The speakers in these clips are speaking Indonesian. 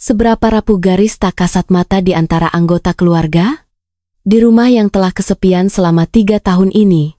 Seberapa rapuh garis tak kasat mata di antara anggota keluarga? Di rumah yang telah kesepian selama 3 tahun ini,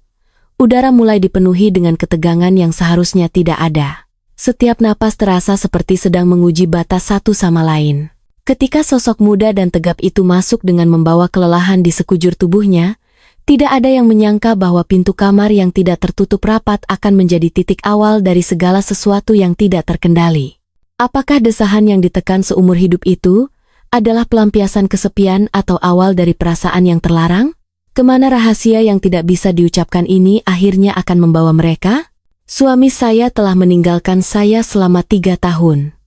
udara mulai dipenuhi dengan ketegangan yang seharusnya tidak ada. Setiap napas terasa seperti sedang menguji batas satu sama lain. Ketika sosok muda dan tegap itu masuk dengan membawa kelelahan di sekujur tubuhnya, tidak ada yang menyangka bahwa pintu kamar yang tidak tertutup rapat akan menjadi titik awal dari segala sesuatu yang tidak terkendali. Apakah desahan yang ditekan seumur hidup itu adalah pelampiasan kesepian atau awal dari perasaan yang terlarang? Kemana rahasia yang tidak bisa diucapkan ini akhirnya akan membawa mereka? Suami saya telah meninggalkan saya selama 3 tahun.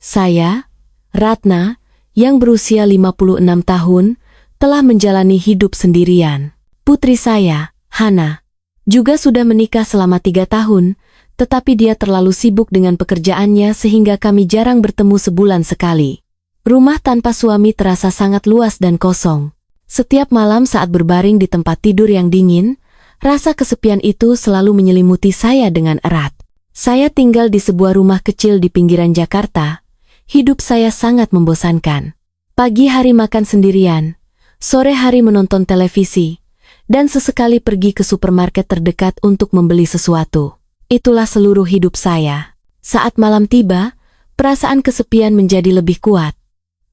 Saya, Ratna, yang berusia 56 tahun, telah menjalani hidup sendirian. Putri saya, Hana, juga sudah menikah selama 3 tahun, tetapi dia terlalu sibuk dengan pekerjaannya sehingga kami jarang bertemu sebulan sekali. Rumah tanpa suami terasa sangat luas dan kosong. Setiap malam saat berbaring di tempat tidur yang dingin, rasa kesepian itu selalu menyelimuti saya dengan erat. Saya tinggal di sebuah rumah kecil di pinggiran Jakarta. Hidup saya sangat membosankan. Pagi hari makan sendirian, sore hari menonton televisi, dan sesekali pergi ke supermarket terdekat untuk membeli sesuatu. Itulah seluruh hidup saya. Saat malam tiba, perasaan kesepian menjadi lebih kuat.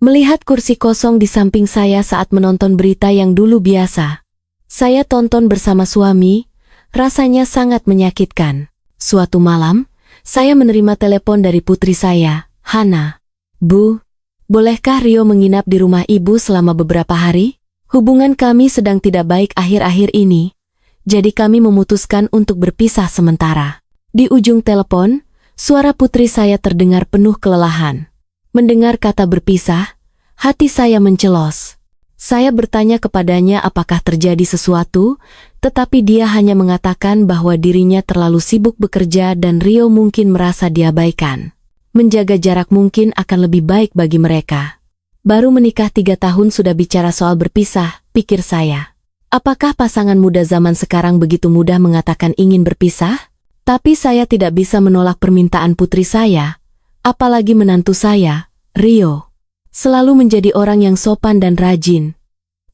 Melihat kursi kosong di samping saya saat menonton berita yang dulu biasa saya tonton bersama suami, rasanya sangat menyakitkan. Suatu malam, saya menerima telepon dari putri saya, Hana. Bu, bolehkah Rio menginap di rumah ibu selama beberapa hari? Hubungan kami sedang tidak baik akhir-akhir ini, jadi kami memutuskan untuk berpisah sementara. Di ujung telepon, suara putri saya terdengar penuh kelelahan. Mendengar kata berpisah, hati saya mencelos. Saya bertanya kepadanya apakah terjadi sesuatu, tetapi dia hanya mengatakan bahwa dirinya terlalu sibuk bekerja dan Rio mungkin merasa diabaikan. Menjaga jarak mungkin akan lebih baik bagi mereka. Baru menikah 3 tahun sudah bicara soal berpisah, pikir saya. Apakah pasangan muda zaman sekarang begitu mudah mengatakan ingin berpisah? Tapi saya tidak bisa menolak permintaan putri saya, apalagi menantu saya, Rio. Selalu menjadi orang yang sopan dan rajin.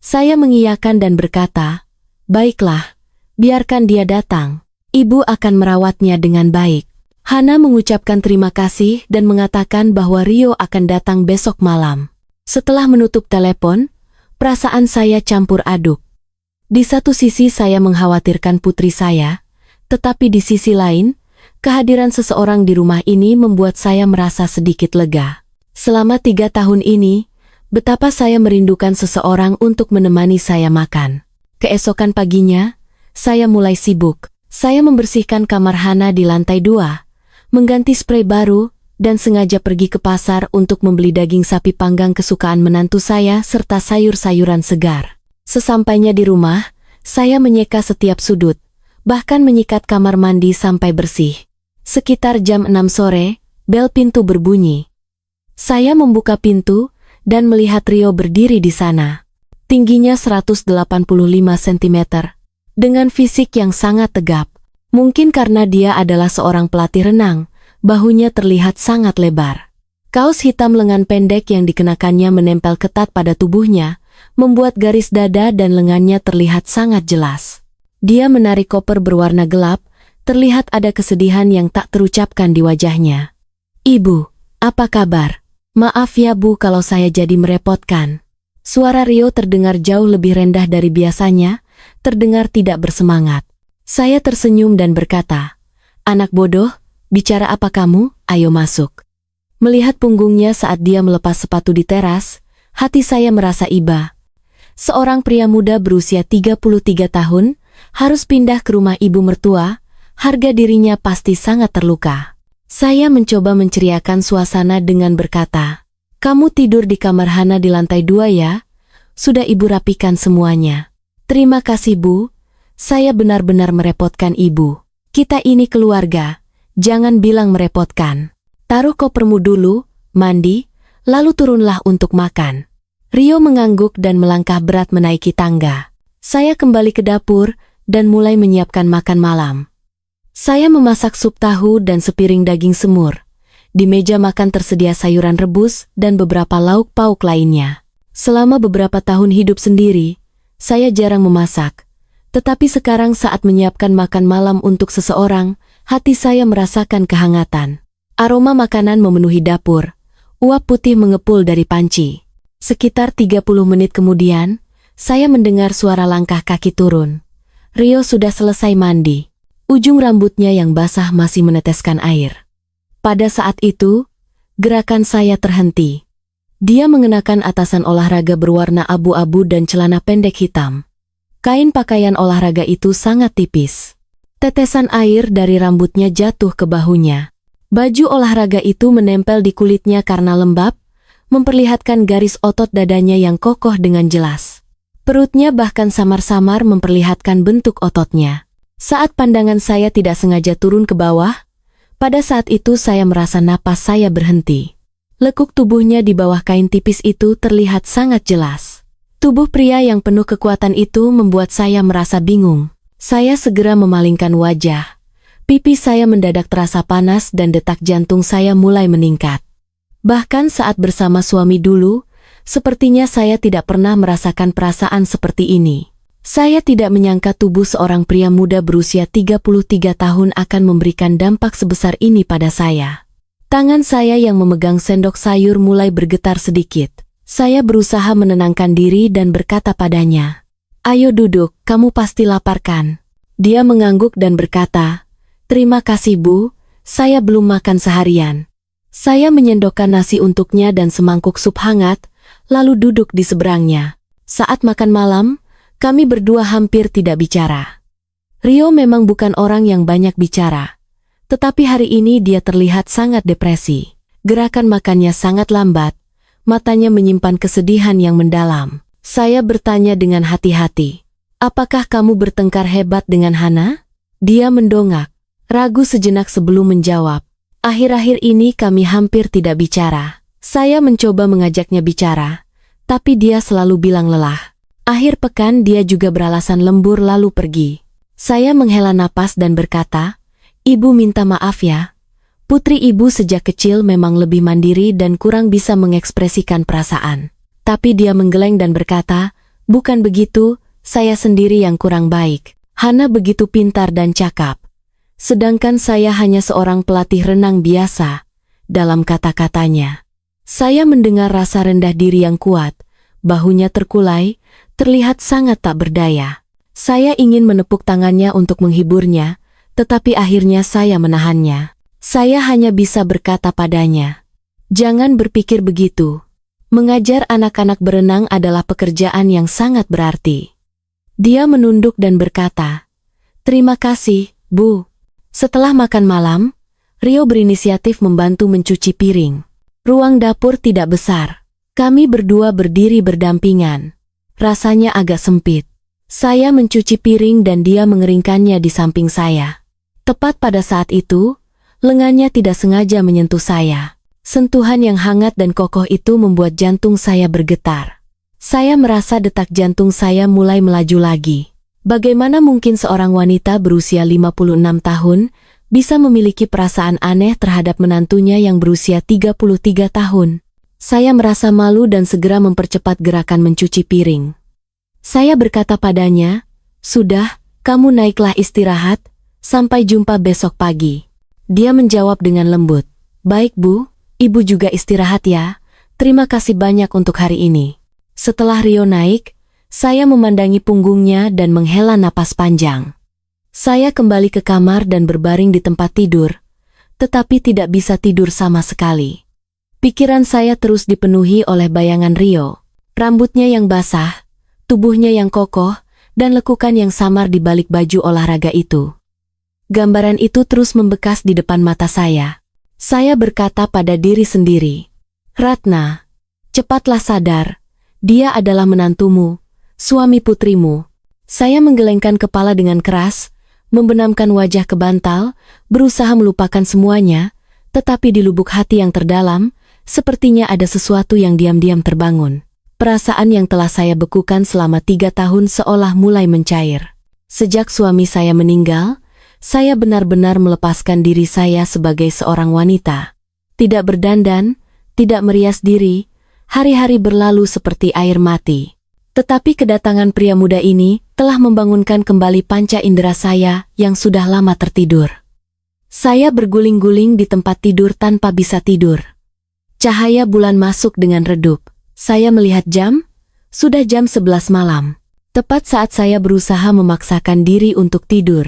Saya mengiyakan dan berkata, baiklah, biarkan dia datang. Ibu akan merawatnya dengan baik. Hana mengucapkan terima kasih dan mengatakan bahwa Rio akan datang besok malam. Setelah menutup telepon, perasaan saya campur aduk. Di satu sisi saya mengkhawatirkan putri saya, tetapi di sisi lain, kehadiran seseorang di rumah ini membuat saya merasa sedikit lega. Selama 3 tahun ini, betapa saya merindukan seseorang untuk menemani saya makan. Keesokan paginya, saya mulai sibuk. Saya membersihkan kamar Hana di lantai 2, mengganti sprei baru, dan sengaja pergi ke pasar untuk membeli daging sapi panggang kesukaan menantu saya serta sayur-sayuran segar. Sesampainya di rumah, saya menyeka setiap sudut, bahkan menyikat kamar mandi sampai bersih. Sekitar jam 6 sore, bel pintu berbunyi. Saya membuka pintu dan melihat Rio berdiri di sana. Tingginya 185 cm, dengan fisik yang sangat tegap. Mungkin karena dia adalah seorang pelatih renang, bahunya terlihat sangat lebar. Kaos hitam lengan pendek yang dikenakannya menempel ketat pada tubuhnya, membuat garis dada dan lengannya terlihat sangat jelas. Dia menarik koper berwarna gelap, terlihat ada kesedihan yang tak terucapkan di wajahnya. Ibu, apa kabar? Maaf ya Bu kalau saya jadi merepotkan. Suara Rio terdengar jauh lebih rendah dari biasanya, terdengar tidak bersemangat. Saya tersenyum dan berkata, anak bodoh, bicara apa kamu? Ayo masuk. Melihat punggungnya saat dia melepas sepatu di teras, hati saya merasa iba. Seorang pria muda berusia 33 tahun, harus pindah ke rumah ibu mertua, harga dirinya pasti sangat terluka. Saya mencoba menceriakan suasana dengan berkata, kamu tidur di kamar Hana di lantai 2 ya? Sudah ibu rapikan semuanya. Terima kasih Bu, saya benar-benar merepotkan ibu. Kita ini keluarga, jangan bilang merepotkan. Taruh kopermu dulu, mandi, lalu turunlah untuk makan. Rio mengangguk dan melangkah berat menaiki tangga. Saya kembali ke dapur dan mulai menyiapkan makan malam. Saya memasak sup tahu dan sepiring daging semur. Di meja makan tersedia sayuran rebus dan beberapa lauk pauk lainnya. Selama beberapa tahun hidup sendiri, saya jarang memasak. Tetapi sekarang saat menyiapkan makan malam untuk seseorang, hati saya merasakan kehangatan. Aroma makanan memenuhi dapur. Uap putih mengepul dari panci. Sekitar 30 menit kemudian, saya mendengar suara langkah kaki turun. Rio sudah selesai mandi. Ujung rambutnya yang basah masih meneteskan air. Pada saat itu, gerakan saya terhenti. Dia mengenakan atasan olahraga berwarna abu-abu dan celana pendek hitam. Kain pakaian olahraga itu sangat tipis. Tetesan air dari rambutnya jatuh ke bahunya. Baju olahraga itu menempel di kulitnya karena lembab, memperlihatkan garis otot dadanya yang kokoh dengan jelas. Perutnya bahkan samar-samar memperlihatkan bentuk ototnya. Saat pandangan saya tidak sengaja turun ke bawah, pada saat itu saya merasa napas saya berhenti. Lekuk tubuhnya di bawah kain tipis itu terlihat sangat jelas. Tubuh pria yang penuh kekuatan itu membuat saya merasa bingung. Saya segera memalingkan wajah. Pipi saya mendadak terasa panas dan detak jantung saya mulai meningkat. Bahkan saat bersama suami dulu, sepertinya saya tidak pernah merasakan perasaan seperti ini. Saya tidak menyangka tubuh seorang pria muda berusia 33 tahun akan memberikan dampak sebesar ini pada saya. Tangan saya yang memegang sendok sayur mulai bergetar sedikit. Saya berusaha menenangkan diri dan berkata padanya, "Ayo duduk, kamu pasti lapar kan?" Dia mengangguk dan berkata, "Terima kasih Bu, saya belum makan seharian." Saya menyendokkan nasi untuknya dan semangkuk sup hangat, lalu duduk di seberangnya. Saat makan malam, kami berdua hampir tidak bicara. Rio memang bukan orang yang banyak bicara. Tetapi hari ini dia terlihat sangat depresi. Gerakan makannya sangat lambat, matanya menyimpan kesedihan yang mendalam. Saya bertanya dengan hati-hati, "Apakah kamu bertengkar hebat dengan Hana?" Dia mendongak. Ragu sejenak sebelum menjawab. Akhir-akhir ini kami hampir tidak bicara. Saya mencoba mengajaknya bicara, tapi dia selalu bilang lelah. Akhir pekan dia juga beralasan lembur lalu pergi. Saya menghela napas dan berkata, "Ibu minta maaf ya. Putri ibu sejak kecil memang lebih mandiri dan kurang bisa mengekspresikan perasaan." Tapi dia menggeleng dan berkata, "Bukan begitu, saya sendiri yang kurang baik. Hana begitu pintar dan cakap. Sedangkan saya hanya seorang pelatih renang biasa." Dalam kata-katanya, saya mendengar rasa rendah diri yang kuat, bahunya terkulai, terlihat sangat tak berdaya. Saya ingin menepuk tangannya untuk menghiburnya, tetapi akhirnya saya menahannya. Saya hanya bisa berkata padanya, "Jangan berpikir begitu. Mengajar anak-anak berenang adalah pekerjaan yang sangat berarti." Dia menunduk dan berkata, "Terima kasih, Bu." Setelah makan malam, Rio berinisiatif membantu mencuci piring. Ruang dapur tidak besar. Kami berdua berdiri berdampingan. Rasanya agak sempit. Saya mencuci piring dan dia mengeringkannya di samping saya. Tepat pada saat itu, lengannya tidak sengaja menyentuh saya. Sentuhan yang hangat dan kokoh itu membuat jantung saya bergetar. Saya merasa detak jantung saya mulai melaju lagi. Bagaimana mungkin seorang wanita berusia 56 tahun bisa memiliki perasaan aneh terhadap menantunya yang berusia 33 tahun? Saya merasa malu dan segera mempercepat gerakan mencuci piring. Saya berkata padanya, "Sudah, kamu naiklah istirahat, sampai jumpa besok pagi." Dia menjawab dengan lembut, "Baik Bu, Ibu juga istirahat ya, terima kasih banyak untuk hari ini." Setelah Rio naik, saya memandangi punggungnya dan menghela napas panjang. Saya kembali ke kamar dan berbaring di tempat tidur, tetapi tidak bisa tidur sama sekali. Pikiran saya terus dipenuhi oleh bayangan Rio. Rambutnya yang basah, tubuhnya yang kokoh, dan lekukan yang samar di balik baju olahraga itu. Gambaran itu terus membekas di depan mata saya. Saya berkata pada diri sendiri, "Ratna, cepatlah sadar, dia adalah menantumu, suami putrimu." Saya menggelengkan kepala dengan keras, membenamkan wajah ke bantal, berusaha melupakan semuanya, tetapi di lubuk hati yang terdalam, sepertinya ada sesuatu yang diam-diam terbangun. Perasaan yang telah saya bekukan selama 3 tahun seolah mulai mencair. Sejak suami saya meninggal, saya benar-benar melepaskan diri saya sebagai seorang wanita. tidak berdandan, tidak merias diri, hari-hari berlalu seperti air mati. Tetapi kedatangan pria muda ini telah membangunkan kembali panca indera saya yang sudah lama tertidur. Saya berguling-guling di tempat tidur tanpa bisa tidur. Cahaya bulan masuk dengan redup. Saya melihat jam, sudah jam 11 malam. Tepat saat saya berusaha memaksakan diri untuk tidur,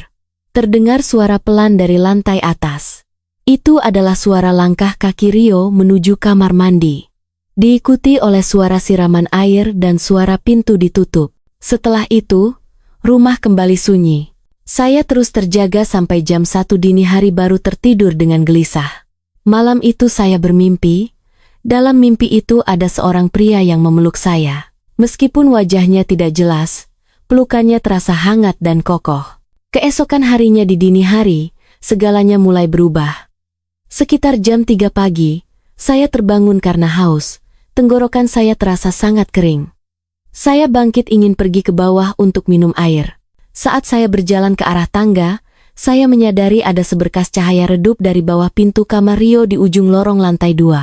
terdengar suara pelan dari lantai atas. Itu adalah suara langkah kaki Rio menuju kamar mandi. Diikuti oleh suara siraman air dan suara pintu ditutup. Setelah itu, rumah kembali sunyi. Saya terus terjaga sampai jam 1 dini hari baru tertidur dengan gelisah. Malam itu saya bermimpi. Dalam mimpi itu ada seorang pria yang memeluk saya. Meskipun wajahnya tidak jelas, pelukannya terasa hangat dan kokoh. Keesokan harinya di dini hari, segalanya mulai berubah. Sekitar jam 3 pagi, saya terbangun karena haus. Tenggorokan saya terasa sangat kering. Saya bangkit ingin pergi ke bawah untuk minum air. Saat saya berjalan ke arah tangga, saya menyadari ada seberkas cahaya redup dari bawah pintu kamar Rio di ujung lorong lantai 2.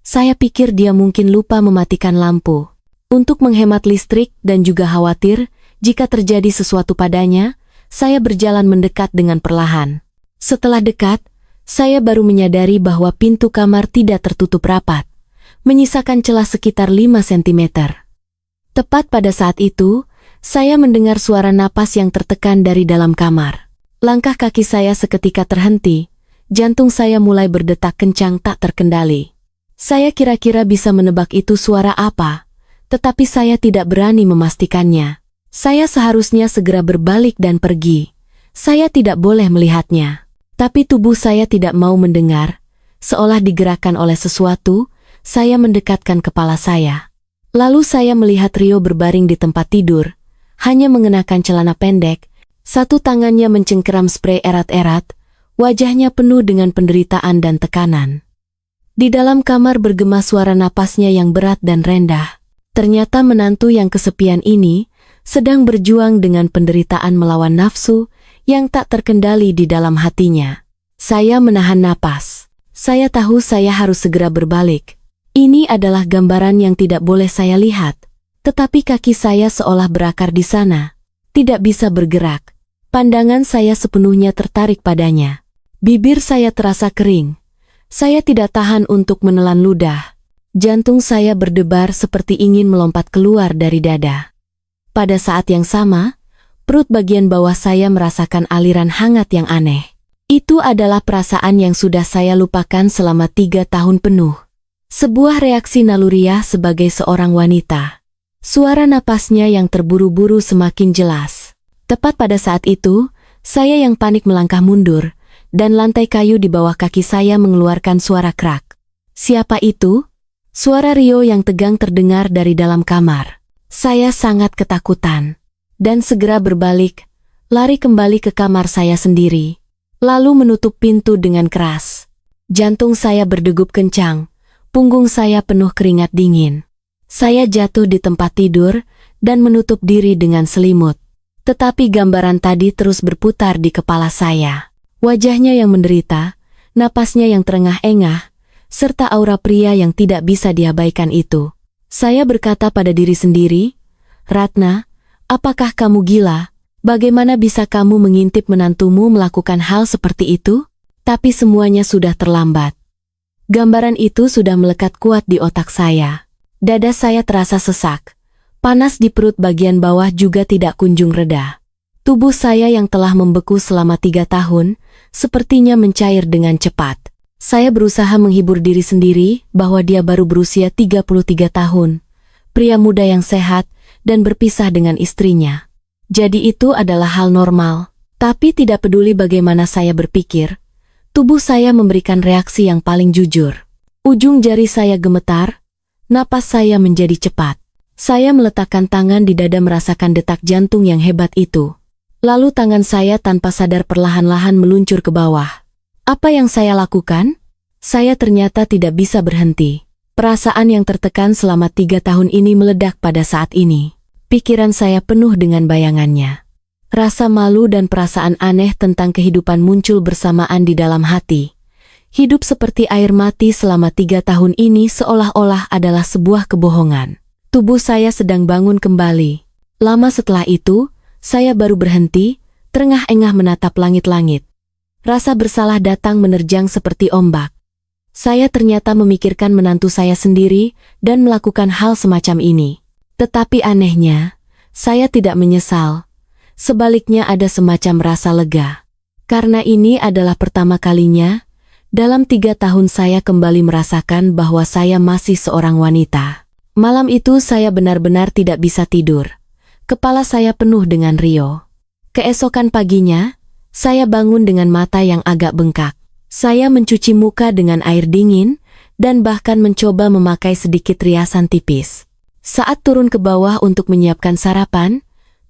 Saya pikir dia mungkin lupa mematikan lampu. Untuk menghemat listrik dan juga khawatir jika terjadi sesuatu padanya, saya berjalan mendekat dengan perlahan. Setelah dekat, saya baru menyadari bahwa pintu kamar tidak tertutup rapat, menyisakan celah sekitar 5 cm. Tepat pada saat itu, saya mendengar suara napas yang tertekan dari dalam kamar. Langkah kaki saya seketika terhenti, jantung saya mulai berdetak kencang tak terkendali. Saya kira-kira bisa menebak itu suara apa, tetapi saya tidak berani memastikannya. Saya seharusnya segera berbalik dan pergi. Saya tidak boleh melihatnya. Tapi tubuh saya tidak mau mendengar. Seolah digerakkan oleh sesuatu, saya mendekatkan kepala saya. Lalu saya melihat Rio berbaring di tempat tidur, hanya mengenakan celana pendek. Satu tangannya mencengkeram sprei erat-erat, wajahnya penuh dengan penderitaan dan tekanan. Di dalam kamar bergema suara napasnya yang berat dan rendah. Ternyata menantu yang kesepian ini sedang berjuang dengan penderitaan melawan nafsu yang tak terkendali di dalam hatinya. Saya menahan napas. Saya tahu saya harus segera berbalik. Ini adalah gambaran yang tidak boleh saya lihat. Tetapi kaki saya seolah berakar di sana. Tidak bisa bergerak. Pandangan saya sepenuhnya tertarik padanya. Bibir saya terasa kering. Saya tidak tahan untuk menelan ludah. Jantung saya berdebar seperti ingin melompat keluar dari dada. Pada saat yang sama, perut bagian bawah saya merasakan aliran hangat yang aneh. Itu adalah perasaan yang sudah saya lupakan selama 3 tahun penuh. Sebuah reaksi naluriah sebagai seorang wanita. Suara napasnya yang terburu-buru semakin jelas. Tepat pada saat itu, saya yang panik melangkah mundur, dan lantai kayu di bawah kaki saya mengeluarkan suara krak. Siapa itu? Suara Rio yang tegang terdengar dari dalam kamar. Saya sangat ketakutan, dan segera berbalik, lari kembali ke kamar saya sendiri, lalu menutup pintu dengan keras. Jantung saya berdegup kencang, punggung saya penuh keringat dingin. Saya jatuh di tempat tidur, dan menutup diri dengan selimut. Tetapi gambaran tadi terus berputar di kepala saya. Wajahnya yang menderita, napasnya yang terengah-engah, serta aura pria yang tidak bisa diabaikan itu. Saya berkata pada diri sendiri, "Ratna, apakah kamu gila? Bagaimana bisa kamu mengintip menantumu melakukan hal seperti itu?" Tapi semuanya sudah terlambat. Gambaran itu sudah melekat kuat di otak saya. Dada saya terasa sesak. Panas di perut bagian bawah juga tidak kunjung reda. Tubuh saya yang telah membeku selama 3 tahun, sepertinya mencair dengan cepat. Saya berusaha menghibur diri sendiri bahwa dia baru berusia 33 tahun, pria muda yang sehat, dan berpisah dengan istrinya. Jadi itu adalah hal normal. Tapi tidak peduli bagaimana saya berpikir, tubuh saya memberikan reaksi yang paling jujur. Ujung jari saya gemetar, napas saya menjadi cepat. Saya meletakkan tangan di dada merasakan detak jantung yang hebat itu. Lalu tangan saya tanpa sadar perlahan-lahan meluncur ke bawah. Apa yang saya lakukan? Saya ternyata tidak bisa berhenti. Perasaan yang tertekan selama 3 tahun ini meledak pada saat ini. Pikiran saya penuh dengan bayangannya. Rasa malu dan perasaan aneh tentang kehidupan muncul bersamaan di dalam hati. Hidup seperti air mati selama 3 tahun ini seolah-olah adalah sebuah kebohongan. Tubuh saya sedang bangun kembali. Lama setelah itu, saya baru berhenti, terengah-engah menatap langit-langit. Rasa bersalah datang menerjang seperti ombak. Saya ternyata memikirkan menantu saya sendiri dan melakukan hal semacam ini. Tetapi anehnya, saya tidak menyesal. Sebaliknya ada semacam rasa lega. Karena ini adalah pertama kalinya, dalam 3 tahun saya kembali merasakan bahwa saya masih seorang wanita. Malam itu saya benar-benar tidak bisa tidur. Kepala saya penuh dengan Rio. Keesokan paginya, saya bangun dengan mata yang agak bengkak. Saya mencuci muka dengan air dingin, dan bahkan mencoba memakai sedikit riasan tipis. Saat turun ke bawah untuk menyiapkan sarapan,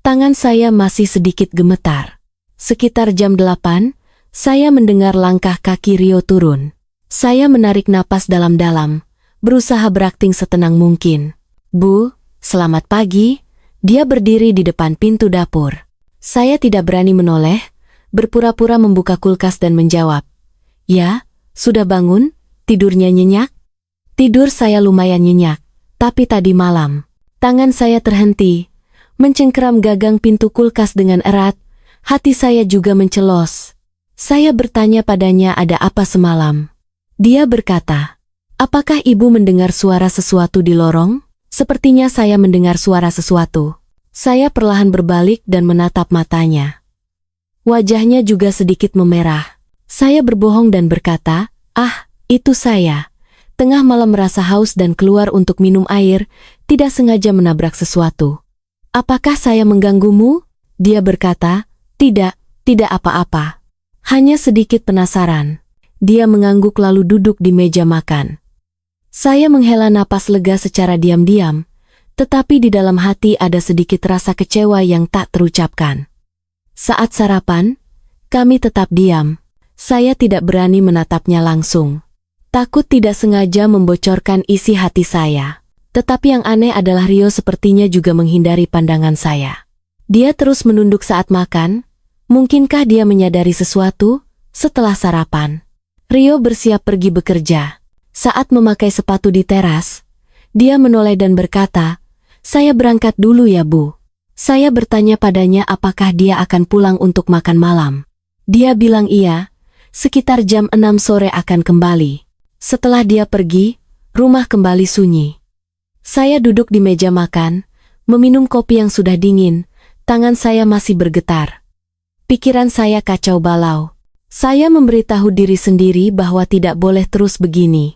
tangan saya masih sedikit gemetar. Sekitar jam 8, saya mendengar langkah kaki Rio turun. Saya menarik napas dalam-dalam, berusaha berakting setenang mungkin. "Bu, selamat pagi." Dia berdiri di depan pintu dapur. Saya tidak berani menoleh, berpura-pura membuka kulkas dan menjawab, "Ya, sudah bangun? Tidurnya nyenyak?" Tidur saya lumayan nyenyak, tapi tadi malam, tangan saya terhenti, mencengkeram gagang pintu kulkas dengan erat, hati saya juga mencelos. Saya bertanya padanya ada apa semalam. Dia berkata, "Apakah ibu mendengar suara sesuatu di lorong?" Sepertinya saya mendengar suara sesuatu. Saya perlahan berbalik dan menatap matanya. Wajahnya juga sedikit memerah. Saya berbohong dan berkata, "Ah, itu saya." Tengah malam merasa haus dan keluar untuk minum air, tidak sengaja menabrak sesuatu. "Apakah saya mengganggumu?" Dia berkata, "Tidak, tidak apa-apa. Hanya sedikit penasaran." Dia mengangguk lalu duduk di meja makan. Saya menghela napas lega secara diam-diam, tetapi di dalam hati ada sedikit rasa kecewa yang tak terucapkan. Saat sarapan, kami tetap diam. Saya tidak berani menatapnya langsung. Takut tidak sengaja membocorkan isi hati saya. Tetapi yang aneh adalah Rio sepertinya juga menghindari pandangan saya. Dia terus menunduk saat makan. Mungkinkah dia menyadari sesuatu? Setelah sarapan, Rio bersiap pergi bekerja. Saat memakai sepatu di teras, dia menoleh dan berkata, "Saya berangkat dulu ya, Bu." Saya bertanya padanya apakah dia akan pulang untuk makan malam. Dia bilang iya, sekitar jam 6 sore akan kembali. Setelah dia pergi, rumah kembali sunyi. Saya duduk di meja makan, meminum kopi yang sudah dingin, tangan saya masih bergetar. Pikiran saya kacau balau. Saya memberitahu diri sendiri bahwa tidak boleh terus begini.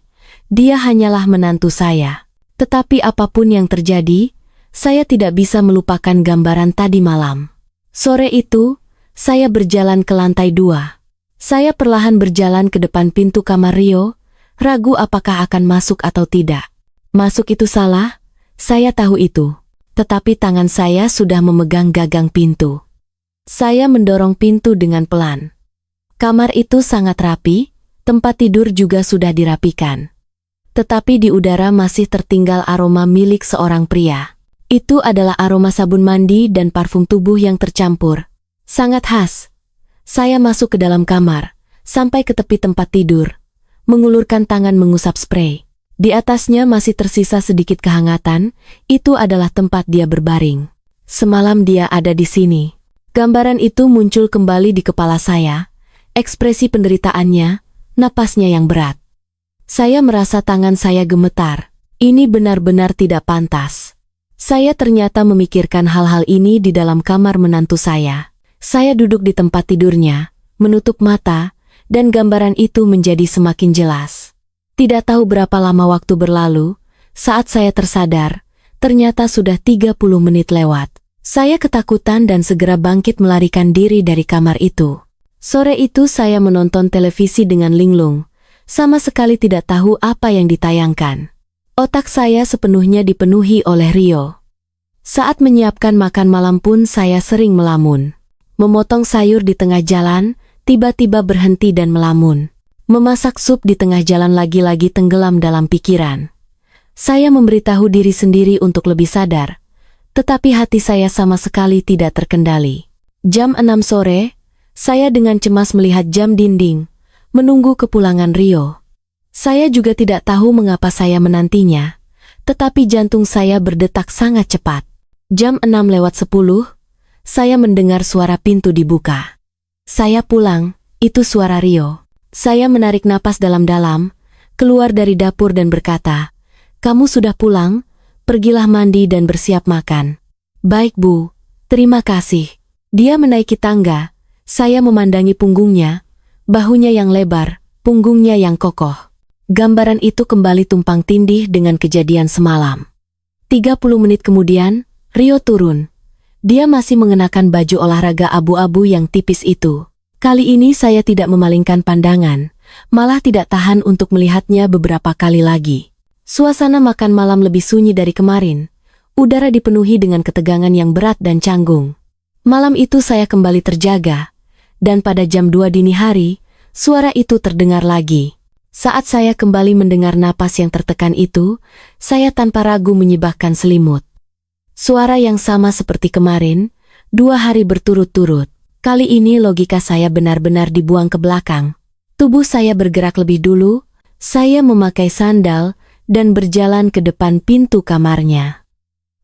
Dia hanyalah menantu saya. Tetapi apapun yang terjadi, saya tidak bisa melupakan gambaran tadi malam. Sore itu, saya berjalan ke lantai 2. Saya perlahan berjalan ke depan pintu kamar Rio, ragu apakah akan masuk atau tidak. Masuk itu salah, saya tahu itu. Tetapi tangan saya sudah memegang gagang pintu. Saya mendorong pintu dengan pelan. Kamar itu sangat rapi, tempat tidur juga sudah dirapikan. Tetapi di udara masih tertinggal aroma milik seorang pria. Itu adalah aroma sabun mandi dan parfum tubuh yang tercampur. Sangat khas. Saya masuk ke dalam kamar, sampai ke tepi tempat tidur, mengulurkan tangan mengusap sprei. Di atasnya masih tersisa sedikit kehangatan, itu adalah tempat dia berbaring. Semalam dia ada di sini. Gambaran itu muncul kembali di kepala saya, ekspresi penderitaannya, napasnya yang berat. Saya merasa tangan saya gemetar. Ini benar-benar tidak pantas. Saya ternyata memikirkan hal-hal ini di dalam kamar menantu saya. Saya duduk di tempat tidurnya, menutup mata, dan gambaran itu menjadi semakin jelas. Tidak tahu berapa lama waktu berlalu, saat saya tersadar, ternyata sudah 30 menit lewat. Saya ketakutan dan segera bangkit melarikan diri dari kamar itu. Sore itu saya menonton televisi dengan linglung, sama sekali tidak tahu apa yang ditayangkan. Otak saya sepenuhnya dipenuhi oleh Rio. Saat menyiapkan makan malam pun saya sering melamun. Memotong sayur di tengah jalan, tiba-tiba berhenti dan melamun. Memasak sup di tengah jalan lagi-lagi tenggelam dalam pikiran. Saya memberitahu diri sendiri untuk lebih sadar. Tetapi hati saya sama sekali tidak terkendali. Jam 6 sore, saya dengan cemas melihat jam dinding, menunggu kepulangan Rio. Saya juga tidak tahu mengapa saya menantinya, tetapi jantung saya berdetak sangat cepat. Jam 6:10, saya mendengar suara pintu dibuka. Saya pulang, itu suara Rio. Saya menarik napas dalam-dalam, keluar dari dapur dan berkata, "Kamu sudah pulang? Pergilah mandi dan bersiap makan." "Baik, Bu. Terima kasih." Dia menaiki tangga. Saya memandangi punggungnya, bahunya yang lebar, punggungnya yang kokoh. Gambaran itu kembali tumpang tindih dengan kejadian semalam. 30 menit kemudian, Rio turun. Dia masih mengenakan baju olahraga abu-abu yang tipis itu. Kali ini saya tidak memalingkan pandangan, malah tidak tahan untuk melihatnya beberapa kali lagi. Suasana makan malam lebih sunyi dari kemarin. Udara dipenuhi dengan ketegangan yang berat dan canggung. Malam itu saya kembali terjaga, dan pada jam 2 dini hari, suara itu terdengar lagi. Saat saya kembali mendengar napas yang tertekan itu, saya tanpa ragu menyibakkan selimut. Suara yang sama seperti kemarin, 2 hari berturut-turut. Kali ini logika saya benar-benar dibuang ke belakang. Tubuh saya bergerak lebih dulu, saya memakai sandal, dan berjalan ke depan pintu kamarnya.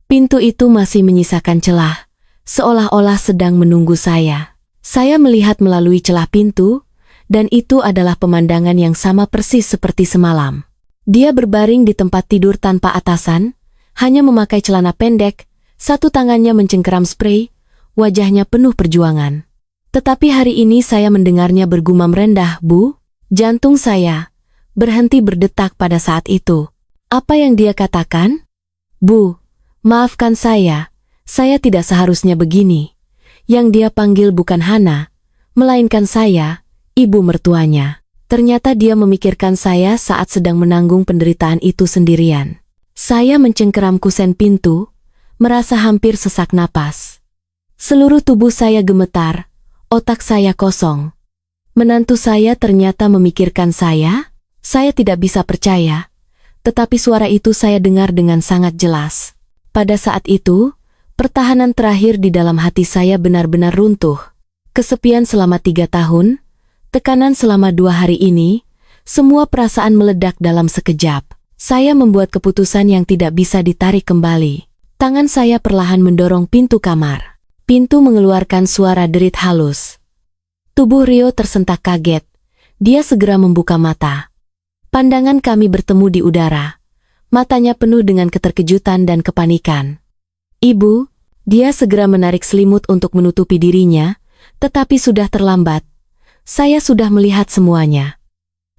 Pintu itu masih menyisakan celah, seolah-olah sedang menunggu saya. Saya melihat melalui celah pintu, dan itu adalah pemandangan yang sama persis seperti semalam. Dia berbaring di tempat tidur tanpa atasan, hanya memakai celana pendek, satu tangannya mencengkeram sprei, wajahnya penuh perjuangan. Tetapi hari ini saya mendengarnya bergumam rendah, "Bu." Jantung saya berhenti berdetak pada saat itu. Apa yang dia katakan? "Bu, maafkan saya tidak seharusnya begini." Yang dia panggil bukan Hana, melainkan saya, ibu mertuanya. Ternyata dia memikirkan saya saat sedang menanggung penderitaan itu sendirian. Saya mencengkeram kusen pintu, merasa hampir sesak napas. Seluruh tubuh saya gemetar, otak saya kosong. Menantu saya ternyata memikirkan saya tidak bisa percaya. Tetapi suara itu saya dengar dengan sangat jelas. Pada saat itu, pertahanan terakhir di dalam hati saya benar-benar runtuh. Kesepian selama 3 tahun, tekanan selama 2 hari ini, semua perasaan meledak dalam sekejap. Saya membuat keputusan yang tidak bisa ditarik kembali. Tangan saya perlahan mendorong pintu kamar. Pintu mengeluarkan suara derit halus. Tubuh Rio tersentak kaget. Dia segera membuka mata. Pandangan kami bertemu di udara. Matanya penuh dengan keterkejutan dan kepanikan. "Ibu," dia segera menarik selimut untuk menutupi dirinya, tetapi sudah terlambat. Saya sudah melihat semuanya.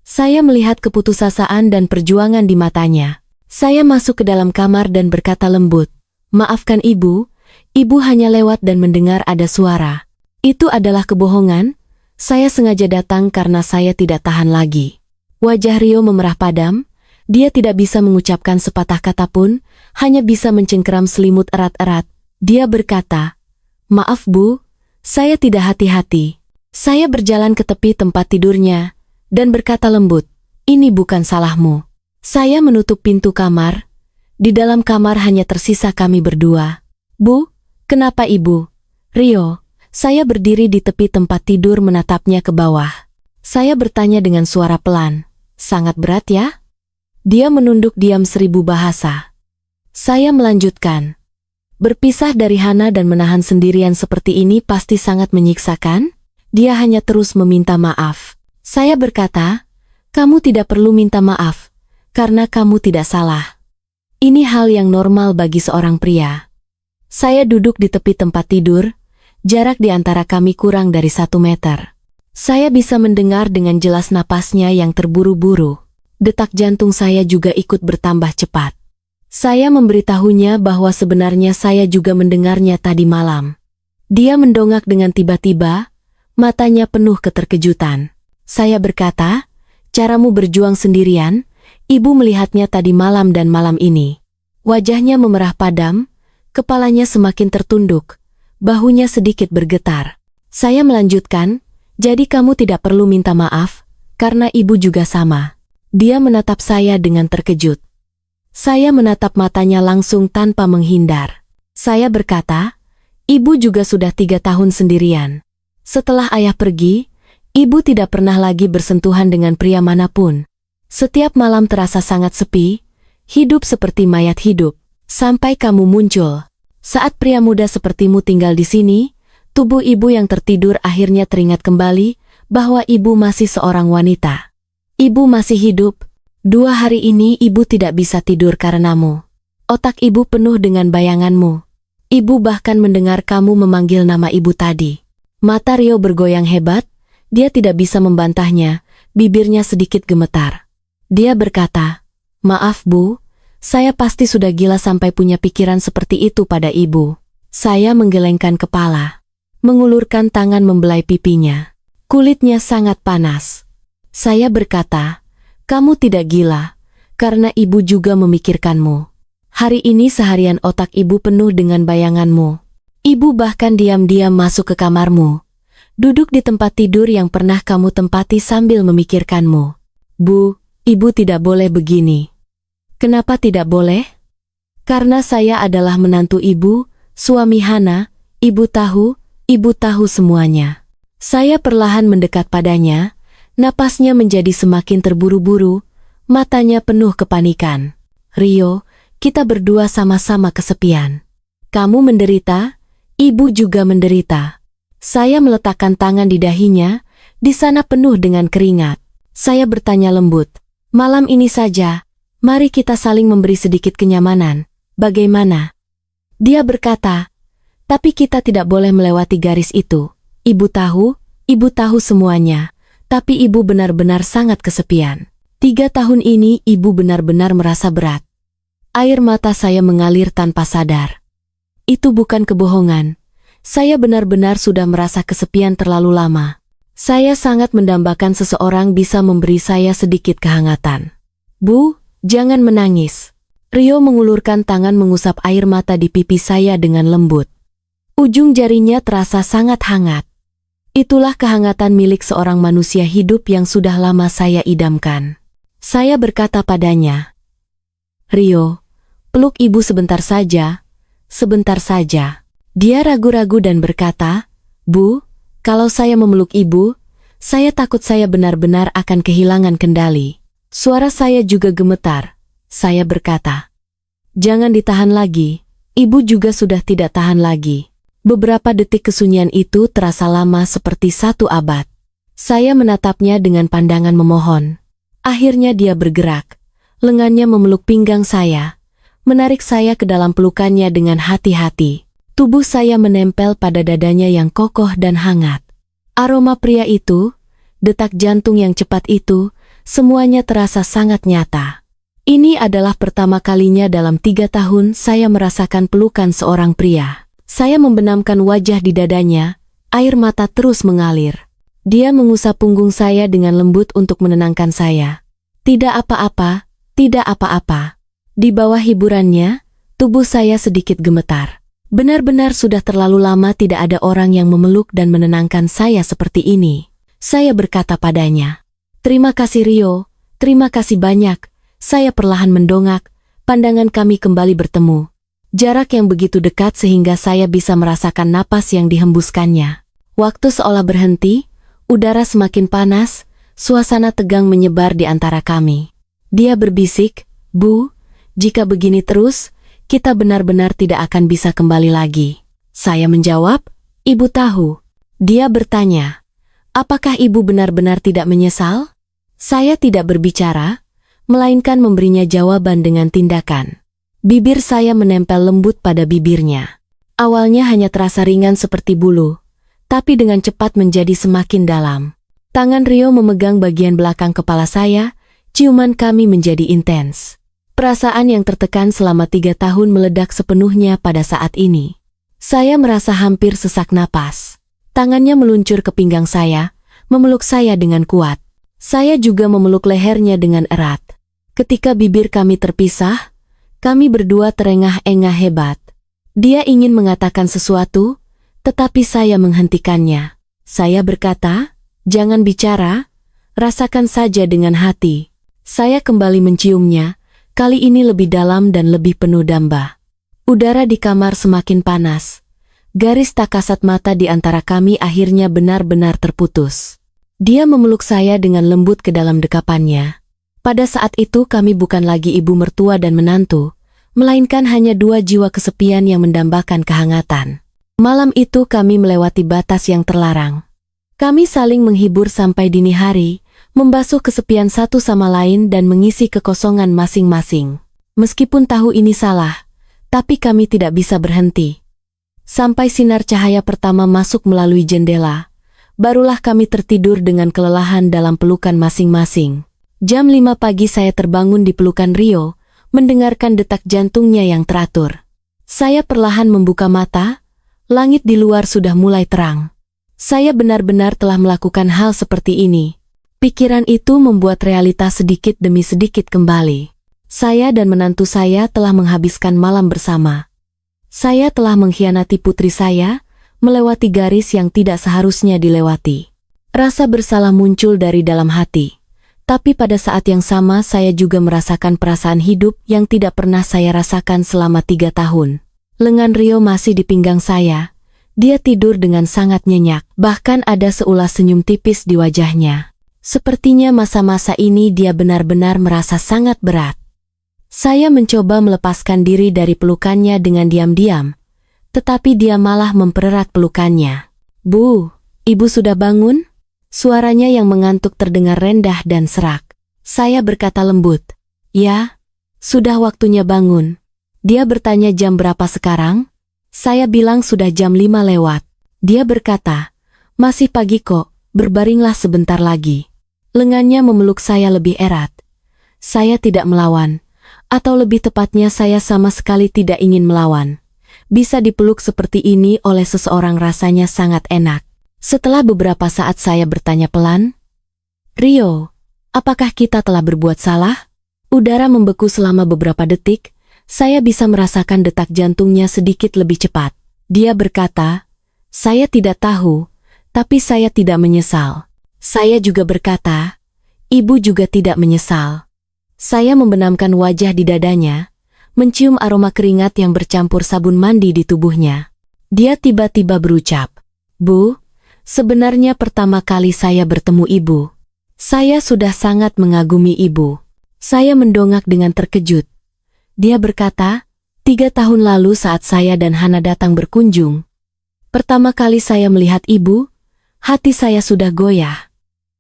Saya melihat keputusasaan dan perjuangan di matanya. Saya masuk ke dalam kamar dan berkata lembut, "Maafkan ibu hanya lewat dan mendengar ada suara." Itu adalah kebohongan. Saya sengaja datang karena saya tidak tahan lagi. Wajah Rio memerah padam. Dia tidak bisa mengucapkan sepatah kata pun, hanya bisa mencengkeram selimut erat-erat. Dia berkata, "Maaf Bu, saya tidak hati-hati." Saya berjalan ke tepi tempat tidurnya, dan berkata lembut, "Ini bukan salahmu." Saya menutup pintu kamar. Di dalam kamar hanya tersisa kami berdua. "Bu, kenapa Ibu?" "Rio." Saya berdiri di tepi tempat tidur menatapnya ke bawah. Saya bertanya dengan suara pelan, "Sangat berat ya?" Dia menunduk diam 1000 bahasa. Saya melanjutkan, "Berpisah dari Hana dan menahan sendirian seperti ini pasti sangat menyiksakan?" Dia hanya terus meminta maaf. Saya berkata, "Kamu tidak perlu minta maaf, karena kamu tidak salah. Ini hal yang normal bagi seorang pria." Saya duduk di tepi tempat tidur, jarak di antara kami kurang dari 1 meter. Saya bisa mendengar dengan jelas napasnya yang terburu-buru. Detak jantung saya juga ikut bertambah cepat. Saya memberitahunya bahwa sebenarnya saya juga mendengarnya tadi malam. Dia mendongak dengan tiba-tiba, matanya penuh keterkejutan. Saya berkata, "Caramu berjuang sendirian, ibu melihatnya tadi malam dan malam ini." Wajahnya memerah padam, kepalanya semakin tertunduk, bahunya sedikit bergetar. Saya melanjutkan, "Jadi kamu tidak perlu minta maaf, karena ibu juga sama." Dia menatap saya dengan terkejut. Saya menatap matanya langsung tanpa menghindar. Saya berkata, "Ibu juga sudah 3 tahun sendirian. Setelah ayah pergi, Ibu tidak pernah lagi bersentuhan dengan pria manapun. Setiap malam terasa sangat sepi, hidup seperti mayat hidup, sampai kamu muncul. Saat pria muda sepertimu tinggal di sini, tubuh ibu yang tertidur akhirnya teringat kembali bahwa ibu masih seorang wanita. Ibu masih hidup. 2 hari ini ibu tidak bisa tidur karenamu. Otak ibu penuh dengan bayanganmu. Ibu bahkan mendengar kamu memanggil nama ibu tadi. Mata Rio bergoyang hebat, dia tidak bisa membantahnya, bibirnya sedikit gemetar. Dia berkata, "Maaf Bu, saya pasti sudah gila sampai punya pikiran seperti itu pada ibu." Saya menggelengkan kepala, mengulurkan tangan membelai pipinya. Kulitnya sangat panas. Saya berkata, "Kamu tidak gila, karena ibu juga memikirkanmu. Hari ini seharian otak ibu penuh dengan bayanganmu. Ibu bahkan diam-diam masuk ke kamarmu, duduk di tempat tidur yang pernah kamu tempati sambil memikirkanmu." "Bu, ibu tidak boleh begini." "Kenapa tidak boleh?" "Karena saya adalah menantu ibu, suami Hana, ibu tahu semuanya." Saya perlahan mendekat padanya, napasnya menjadi semakin terburu-buru, matanya penuh kepanikan. "Rio, kita berdua sama-sama kesepian. Kamu menderita, ibu juga menderita." Saya meletakkan tangan di dahinya, di sana penuh dengan keringat. Saya bertanya lembut, "Malam ini saja, mari kita saling memberi sedikit kenyamanan, bagaimana?" Dia berkata, "Tapi kita tidak boleh melewati garis itu. Ibu tahu semuanya, tapi ibu benar-benar sangat kesepian. 3 tahun ini ibu benar-benar merasa berat." Air mata saya mengalir tanpa sadar. Itu bukan kebohongan. Saya benar-benar sudah merasa kesepian terlalu lama. Saya sangat mendambakan seseorang bisa memberi saya sedikit kehangatan. "Bu, jangan menangis." Rio mengulurkan tangan mengusap air mata di pipi saya dengan lembut. Ujung jarinya terasa sangat hangat. Itulah kehangatan milik seorang manusia hidup yang sudah lama saya idamkan. Saya berkata padanya, "Rio, peluk ibu sebentar saja, sebentar saja." Dia ragu-ragu dan berkata, "Bu, kalau saya memeluk ibu, saya takut saya benar-benar akan kehilangan kendali." Suara saya juga gemetar. Saya berkata, "Jangan ditahan lagi, ibu juga sudah tidak tahan lagi." Beberapa detik kesunyian itu terasa lama seperti 1 abad. Saya menatapnya dengan pandangan memohon. Akhirnya dia bergerak, lengannya memeluk pinggang saya, menarik saya ke dalam pelukannya dengan hati-hati. Tubuh saya menempel pada dadanya yang kokoh dan hangat. Aroma pria itu, detak jantung yang cepat itu, semuanya terasa sangat nyata. Ini adalah pertama kalinya dalam 3 tahun saya merasakan pelukan seorang pria. Saya membenamkan wajah di dadanya, air mata terus mengalir. Dia mengusap punggung saya dengan lembut untuk menenangkan saya. "Tidak apa-apa, tidak apa-apa." Di bawah hiburannya, tubuh saya sedikit gemetar. Benar-benar sudah terlalu lama tidak ada orang yang memeluk dan menenangkan saya seperti ini. Saya berkata padanya, "Terima kasih Rio, terima kasih banyak." Saya perlahan mendongak, pandangan kami kembali bertemu. Jarak yang begitu dekat sehingga saya bisa merasakan napas yang dihembuskannya. Waktu seolah berhenti, udara semakin panas, suasana tegang menyebar di antara kami. Dia berbisik, "Bu, jika begini terus, kita benar-benar tidak akan bisa kembali lagi." Saya menjawab, "Ibu tahu." Dia bertanya, "Apakah ibu benar-benar tidak menyesal?" Saya tidak berbicara, melainkan memberinya jawaban dengan tindakan. Bibir saya menempel lembut pada bibirnya. Awalnya hanya terasa ringan seperti bulu, tapi dengan cepat menjadi semakin dalam. Tangan Rio memegang bagian belakang kepala saya, ciuman kami menjadi intens. Perasaan yang tertekan selama 3 tahun meledak sepenuhnya pada saat ini. Saya merasa hampir sesak napas. Tangannya meluncur ke pinggang saya, memeluk saya dengan kuat. Saya juga memeluk lehernya dengan erat. Ketika bibir kami terpisah, kami berdua terengah-engah hebat. Dia ingin mengatakan sesuatu, tetapi saya menghentikannya. Saya berkata, "Jangan bicara, rasakan saja dengan hati." Saya kembali menciumnya, kali ini lebih dalam dan lebih penuh damba. Udara di kamar semakin panas. Garis tak kasat mata di antara kami akhirnya benar-benar terputus. Dia memeluk saya dengan lembut ke dalam dekapannya. Pada saat itu kami bukan lagi ibu mertua dan menantu, melainkan hanya dua jiwa kesepian yang mendambakan kehangatan. Malam itu kami melewati batas yang terlarang. Kami saling menghibur sampai dini hari, membasuh kesepian satu sama lain dan mengisi kekosongan masing-masing. Meskipun tahu ini salah, tapi kami tidak bisa berhenti. Sampai sinar cahaya pertama masuk melalui jendela, barulah kami tertidur dengan kelelahan dalam pelukan masing-masing. Jam 5 pagi saya terbangun di pelukan Rio, mendengarkan detak jantungnya yang teratur. Saya perlahan membuka mata, langit di luar sudah mulai terang. Saya benar-benar telah melakukan hal seperti ini. Pikiran itu membuat realitas sedikit demi sedikit kembali. Saya dan menantu saya telah menghabiskan malam bersama. Saya telah mengkhianati putri saya, melewati garis yang tidak seharusnya dilewati. Rasa bersalah muncul dari dalam hati. Tapi pada saat yang sama saya juga merasakan perasaan hidup yang tidak pernah saya rasakan selama 3 tahun. Lengan Rio masih di pinggang saya. Dia tidur dengan sangat nyenyak. Bahkan ada seulas senyum tipis di wajahnya. Sepertinya masa-masa ini dia benar-benar merasa sangat berat. Saya mencoba melepaskan diri dari pelukannya dengan diam-diam. Tetapi dia malah mempererat pelukannya. "Bu, ibu sudah bangun?" Suaranya yang mengantuk terdengar rendah dan serak. Saya berkata lembut, "Ya, sudah waktunya bangun." Dia bertanya jam berapa sekarang? Saya bilang sudah jam 5 lewat. Dia berkata, "Masih pagi kok, berbaringlah sebentar lagi." Lengannya memeluk saya lebih erat. Saya tidak melawan, atau lebih tepatnya saya sama sekali tidak ingin melawan. Bisa dipeluk seperti ini oleh seseorang rasanya sangat enak. Setelah beberapa saat saya bertanya pelan, "Rio, apakah kita telah berbuat salah?" Udara membeku selama beberapa detik, saya bisa merasakan detak jantungnya sedikit lebih cepat. Dia berkata, "Saya tidak tahu, tapi saya tidak menyesal." Saya juga berkata, "Ibu juga tidak menyesal." Saya membenamkan wajah di dadanya, mencium aroma keringat yang bercampur sabun mandi di tubuhnya. Dia tiba-tiba berucap, "Bu, sebenarnya pertama kali saya bertemu ibu. Saya sudah sangat mengagumi ibu." Saya mendongak dengan terkejut. Dia berkata, 3 tahun lalu saat saya dan Hana datang berkunjung. Pertama kali saya melihat ibu, hati saya sudah goyah.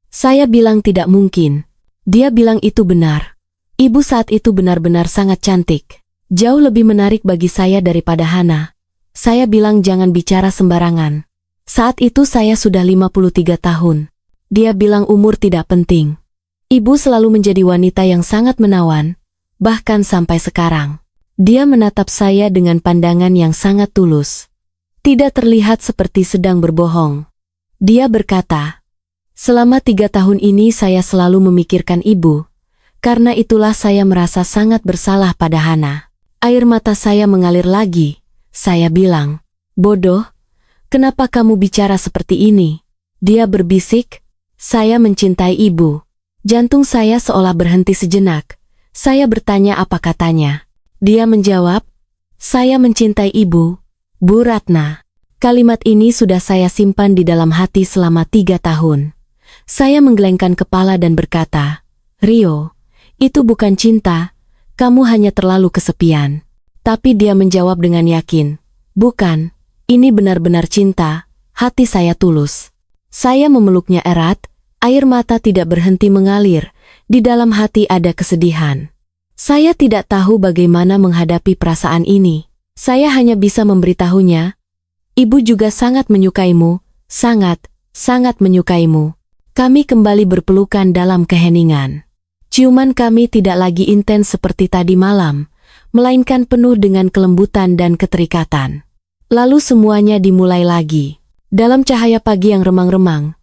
Saya bilang tidak mungkin. Dia bilang itu benar. Ibu saat itu benar-benar sangat cantik. Jauh lebih menarik bagi saya daripada Hana. Saya bilang jangan bicara sembarangan. Saat itu saya sudah 53 tahun. Dia bilang umur tidak penting. Ibu selalu menjadi wanita yang sangat menawan, bahkan sampai sekarang. Dia menatap saya dengan pandangan yang sangat tulus. Tidak terlihat seperti sedang berbohong. Dia berkata, "Selama 3 tahun ini saya selalu memikirkan ibu. Karena itulah saya merasa sangat bersalah pada Hana." Air mata saya mengalir lagi. Saya bilang, "Bodoh, kenapa kamu bicara seperti ini?" Dia berbisik, "Saya mencintai ibu." Jantung saya seolah berhenti sejenak. Saya bertanya apa katanya. Dia menjawab, "Saya mencintai ibu, Bu Ratna." Kalimat ini sudah saya simpan di dalam hati selama 3 tahun. Saya menggelengkan kepala dan berkata, "Rio, itu bukan cinta. Kamu hanya terlalu kesepian." Tapi dia menjawab dengan yakin, "Bukan, ini benar-benar cinta, hati saya tulus." Saya memeluknya erat, air mata tidak berhenti mengalir, di dalam hati ada kesedihan. Saya tidak tahu bagaimana menghadapi perasaan ini. Saya hanya bisa memberitahunya, "Ibu juga sangat menyukaimu, sangat, sangat menyukaimu." Kami kembali berpelukan dalam keheningan. Ciuman kami tidak lagi intens seperti tadi malam, melainkan penuh dengan kelembutan dan keterikatan. Lalu semuanya dimulai lagi. Dalam cahaya pagi yang remang-remang,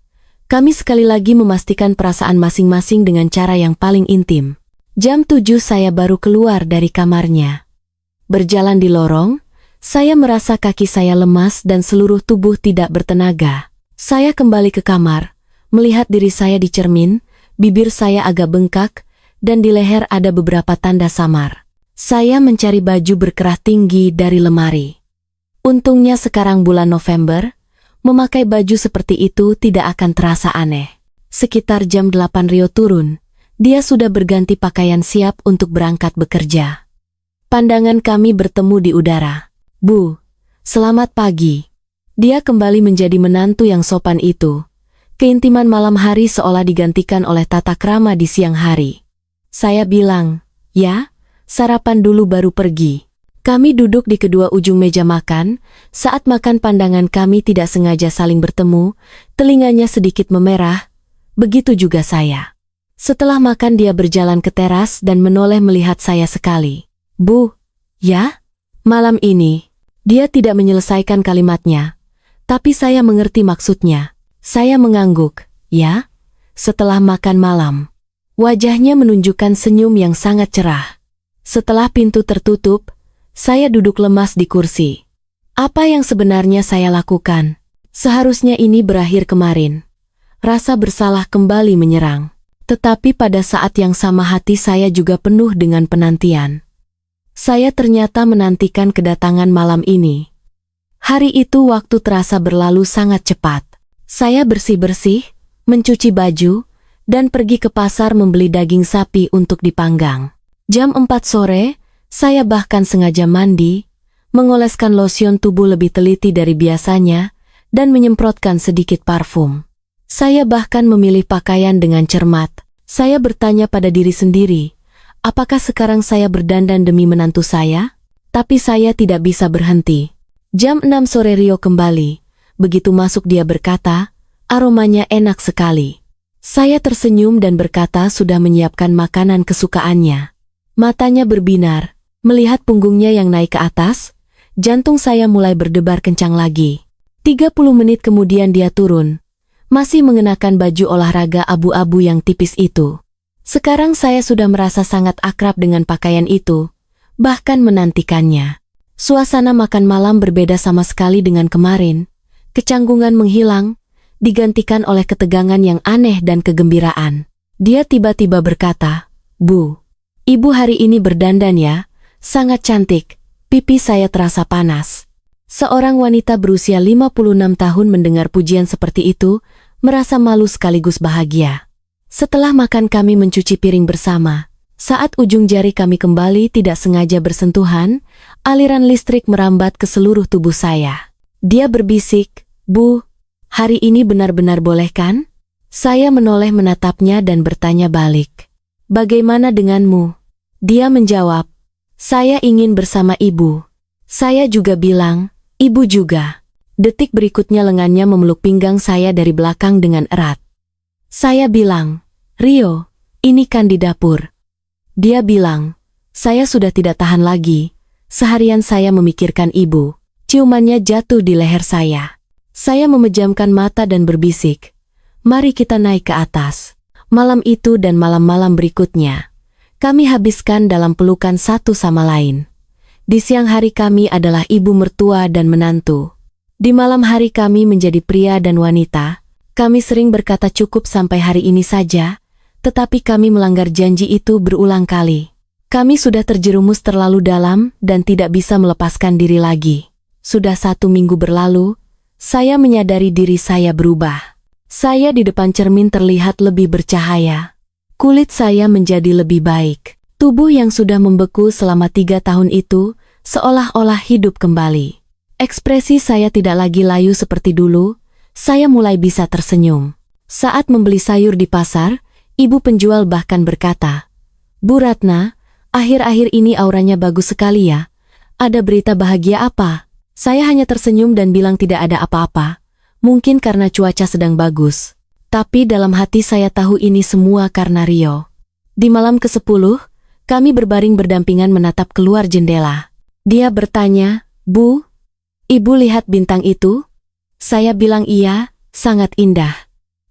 kami sekali lagi memastikan perasaan masing-masing dengan cara yang paling intim. Jam 7 saya baru keluar dari kamarnya. Berjalan di lorong, saya merasa kaki saya lemas dan seluruh tubuh tidak bertenaga. Saya kembali ke kamar, melihat diri saya di cermin, bibir saya agak bengkak, dan di leher ada beberapa tanda samar. Saya mencari baju berkerah tinggi dari lemari. Untungnya sekarang bulan November, memakai baju seperti itu tidak akan terasa aneh. Sekitar jam 8 Rio turun. Dia sudah berganti pakaian siap untuk berangkat bekerja. Pandangan kami bertemu di udara. Bu, selamat pagi. Dia kembali menjadi menantu yang sopan itu. Keintiman malam hari seolah digantikan oleh tata krama di siang hari. Saya bilang, ya, sarapan dulu baru pergi. Kami duduk di kedua ujung meja makan. Saat makan pandangan kami tidak sengaja saling bertemu, telinganya sedikit memerah, begitu juga saya. Setelah makan dia berjalan ke teras dan menoleh melihat saya sekali. Bu, ya? Malam ini, dia tidak menyelesaikan kalimatnya. Tapi saya mengerti maksudnya. Saya mengangguk, ya? Setelah makan malam. Wajahnya menunjukkan senyum yang sangat cerah. Setelah pintu tertutup, saya duduk lemas di kursi. Apa yang sebenarnya saya lakukan? Seharusnya ini berakhir kemarin. Rasa bersalah kembali menyerang. Tetapi pada saat yang sama hati saya juga penuh dengan penantian. Saya ternyata menantikan kedatangan malam ini. Hari itu waktu terasa berlalu sangat cepat. Saya bersih-bersih, mencuci baju, dan pergi ke pasar membeli daging sapi untuk dipanggang. Jam 4 sore, saya bahkan sengaja mandi, mengoleskan lotion tubuh lebih teliti dari biasanya, dan menyemprotkan sedikit parfum. Saya bahkan memilih pakaian dengan cermat. Saya bertanya pada diri sendiri, apakah sekarang saya berdandan demi menantu saya? Tapi saya tidak bisa berhenti. Jam 6 sore Rio kembali. Begitu masuk dia berkata, aromanya enak sekali. Saya tersenyum dan berkata sudah menyiapkan makanan kesukaannya. Matanya berbinar. Melihat punggungnya yang naik ke atas, jantung saya mulai berdebar kencang lagi. 30 menit kemudian dia turun, masih mengenakan baju olahraga abu-abu yang tipis itu. Sekarang saya sudah merasa sangat akrab dengan pakaian itu, bahkan menantikannya. Suasana makan malam berbeda sama sekali dengan kemarin. Kecanggungan menghilang, digantikan oleh ketegangan yang aneh dan kegembiraan. Dia tiba-tiba berkata, Bu, ibu hari ini berdandan ya? Sangat cantik, pipi saya terasa panas. Seorang wanita berusia 56 tahun mendengar pujian seperti itu, merasa malu sekaligus bahagia. Setelah makan kami mencuci piring bersama. Saat ujung jari kami kembali tidak sengaja bersentuhan, aliran listrik merambat ke seluruh tubuh saya. Dia berbisik, Bu, hari ini benar-benar boleh kan? Saya menoleh menatapnya dan bertanya balik. Bagaimana denganmu? Dia menjawab, saya ingin bersama ibu. Saya juga bilang, ibu juga. Detik berikutnya lengannya memeluk pinggang saya dari belakang dengan erat. Saya bilang, Rio, ini kan di dapur. Dia bilang, saya sudah tidak tahan lagi. Seharian saya memikirkan ibu. Ciumannya jatuh di leher saya. Saya memejamkan mata dan berbisik, mari kita naik ke atas. Malam itu dan malam-malam berikutnya, kami habiskan dalam pelukan satu sama lain. Di siang hari kami adalah ibu mertua dan menantu. Di malam hari kami menjadi pria dan wanita. Kami sering berkata cukup sampai hari ini saja, tetapi kami melanggar janji itu berulang kali. Kami sudah terjerumus terlalu dalam dan tidak bisa melepaskan diri lagi. Sudah 1 minggu berlalu, saya menyadari diri saya berubah. Saya di depan cermin terlihat lebih bercahaya. Kulit saya menjadi lebih baik. Tubuh yang sudah membeku selama 3 tahun itu seolah-olah hidup kembali. Ekspresi saya tidak lagi layu seperti dulu. Saya mulai bisa tersenyum. Saat membeli sayur di pasar, ibu penjual bahkan berkata, Bu Ratna, akhir-akhir ini auranya bagus sekali ya. Ada berita bahagia apa? Saya hanya tersenyum dan bilang tidak ada apa-apa. Mungkin karena cuaca sedang bagus. Tapi dalam hati saya tahu ini semua karena Rio. Di malam ke-10, kami berbaring berdampingan menatap keluar jendela. Dia bertanya, Bu, ibu lihat bintang itu? Saya bilang iya, sangat indah.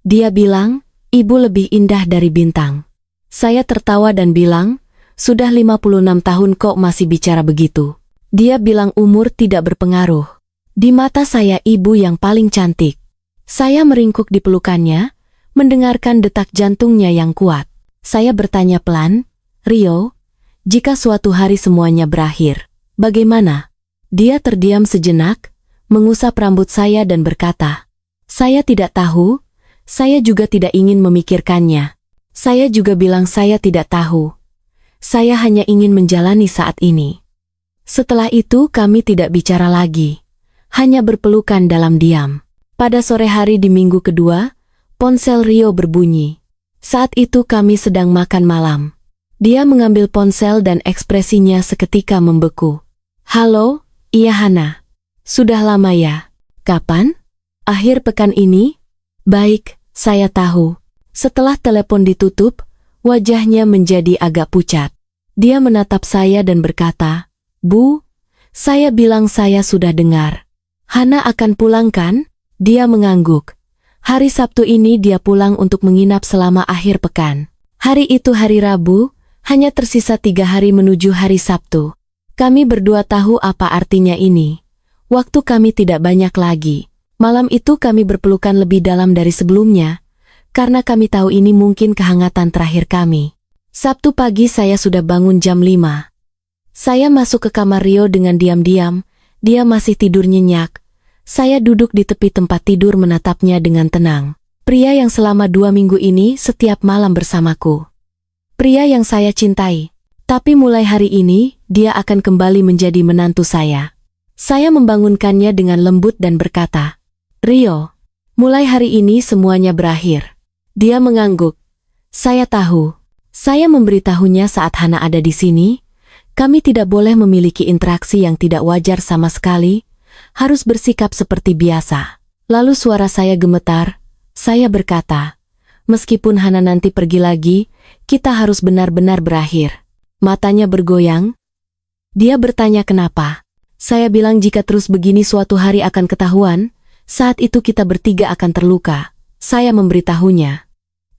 Dia bilang, ibu lebih indah dari bintang. Saya tertawa dan bilang, sudah 56 tahun kok masih bicara begitu. Dia bilang umur tidak berpengaruh. Di mata saya ibu yang paling cantik. Saya meringkuk di pelukannya, mendengarkan detak jantungnya yang kuat. Saya bertanya pelan, Rio, jika suatu hari semuanya berakhir, bagaimana? Dia terdiam sejenak, mengusap rambut saya dan berkata, saya tidak tahu, Saya juga tidak ingin memikirkannya. Saya juga bilang saya tidak tahu. Saya hanya ingin menjalani saat ini. Setelah itu kami tidak bicara lagi. Hanya berpelukan dalam diam. Pada sore hari di minggu kedua, ponsel Rio berbunyi. Saat itu kami sedang makan malam. Dia mengambil ponsel dan ekspresinya seketika membeku. Halo, iya Hana. Sudah lama ya? Kapan? Akhir pekan ini? Baik, saya tahu. Setelah telepon ditutup, wajahnya menjadi agak pucat. Dia menatap saya dan berkata, Bu, saya bilang saya sudah dengar. Hana akan pulang kan? Dia mengangguk. Hari Sabtu ini dia pulang untuk menginap selama akhir pekan. Hari itu hari Rabu, hanya tersisa 3 hari menuju hari Sabtu. Kami berdua tahu apa artinya ini. Waktu kami tidak banyak lagi. Malam itu kami berpelukan lebih dalam dari sebelumnya, karena kami tahu ini mungkin kehangatan terakhir kami. Sabtu pagi saya sudah bangun jam 5. Saya masuk ke kamar Rio dengan diam-diam, dia masih tidur nyenyak. Saya duduk di tepi tempat tidur menatapnya dengan tenang. Pria yang selama 2 minggu ini setiap malam bersamaku. Pria yang saya cintai. Tapi mulai hari ini, dia akan kembali menjadi menantu saya. Saya membangunkannya dengan lembut dan berkata, Rio, mulai hari ini semuanya berakhir. Dia mengangguk. Saya tahu. Saya memberitahunya saat Hana ada di sini. Kami tidak boleh memiliki interaksi yang tidak wajar sama sekali. Harus bersikap seperti biasa. Lalu suara saya gemetar. Saya berkata, meskipun Hana nanti pergi lagi, kita harus benar-benar berakhir. Matanya bergoyang. Dia bertanya kenapa. Saya bilang jika terus begini suatu hari akan ketahuan. Saat itu kita bertiga akan terluka. Saya memberitahunya.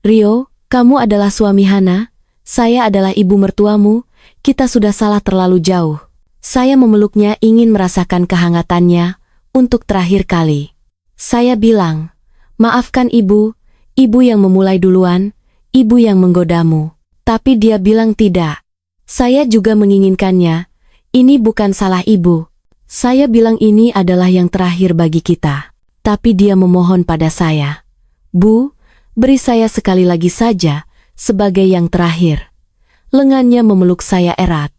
Rio, kamu adalah suami Hana. Saya adalah ibu mertuamu. Kita sudah salah terlalu jauh. Saya memeluknya ingin merasakan kehangatannya untuk terakhir kali. Saya bilang, maafkan ibu yang memulai duluan, ibu yang menggodamu. Tapi dia bilang tidak. Saya juga menginginkannya. Ini bukan salah ibu. Saya bilang ini adalah yang terakhir bagi kita. Tapi dia memohon pada saya. Bu, beri saya sekali lagi saja, sebagai yang terakhir. Lengannya memeluk saya erat.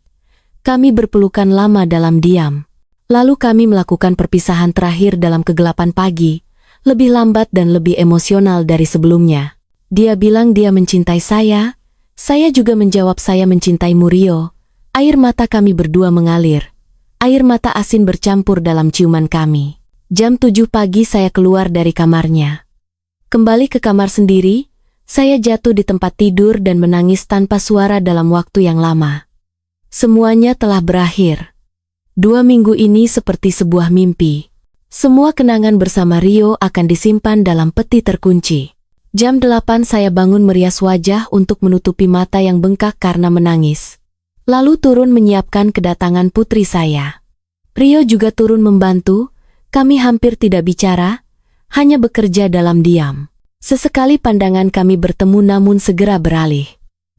Kami berpelukan lama dalam diam. Lalu kami melakukan perpisahan terakhir dalam kegelapan pagi, lebih lambat dan lebih emosional dari sebelumnya. Dia bilang dia mencintai saya juga menjawab saya mencintaimu Rio. Air mata kami berdua mengalir. Air mata asin bercampur dalam ciuman kami. Jam 7 pagi saya keluar dari kamarnya. Kembali ke kamar sendiri, saya jatuh di tempat tidur dan menangis tanpa suara dalam waktu yang lama. Semuanya telah berakhir. 2 minggu ini seperti sebuah mimpi. Semua kenangan bersama Rio akan disimpan dalam peti terkunci. Jam 8 saya bangun merias wajah untuk menutupi mata yang bengkak karena menangis. Lalu turun menyiapkan kedatangan putri saya. Rio juga turun membantu. Kami hampir tidak bicara, hanya bekerja dalam diam. Sesekali pandangan kami bertemu namun segera beralih.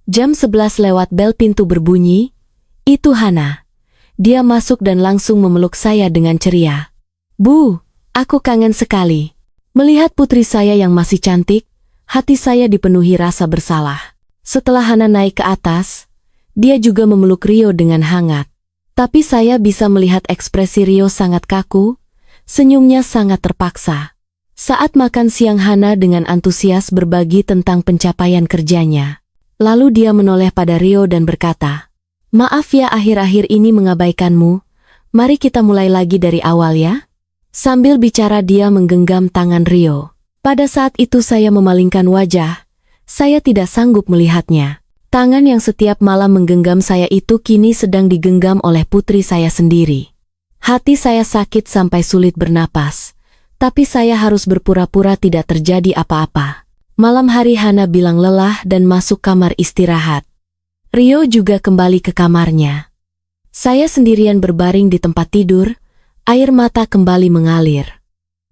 Jam 11 lewat bel pintu berbunyi. Itu Hana. Dia masuk dan langsung memeluk saya dengan ceria. Bu, aku kangen sekali. Melihat putri saya yang masih cantik, hati saya dipenuhi rasa bersalah. Setelah Hana naik ke atas, dia juga memeluk Rio dengan hangat. Tapi saya bisa melihat ekspresi Rio sangat kaku. Senyumnya sangat terpaksa. Saat makan siang Hana dengan antusias berbagi tentang pencapaian kerjanya. Lalu dia menoleh pada Rio dan berkata, maaf ya akhir-akhir ini mengabaikanmu, mari kita mulai lagi dari awal ya. Sambil bicara dia menggenggam tangan Rio. Pada saat itu saya memalingkan wajah, saya tidak sanggup melihatnya. Tangan yang setiap malam menggenggam saya itu kini sedang digenggam oleh putri saya sendiri. Hati saya sakit sampai sulit bernapas, tapi saya harus berpura-pura tidak terjadi apa-apa. Malam hari Hana bilang lelah dan masuk kamar istirahat. Rio juga kembali ke kamarnya. Saya sendirian berbaring di tempat tidur, air mata kembali mengalir.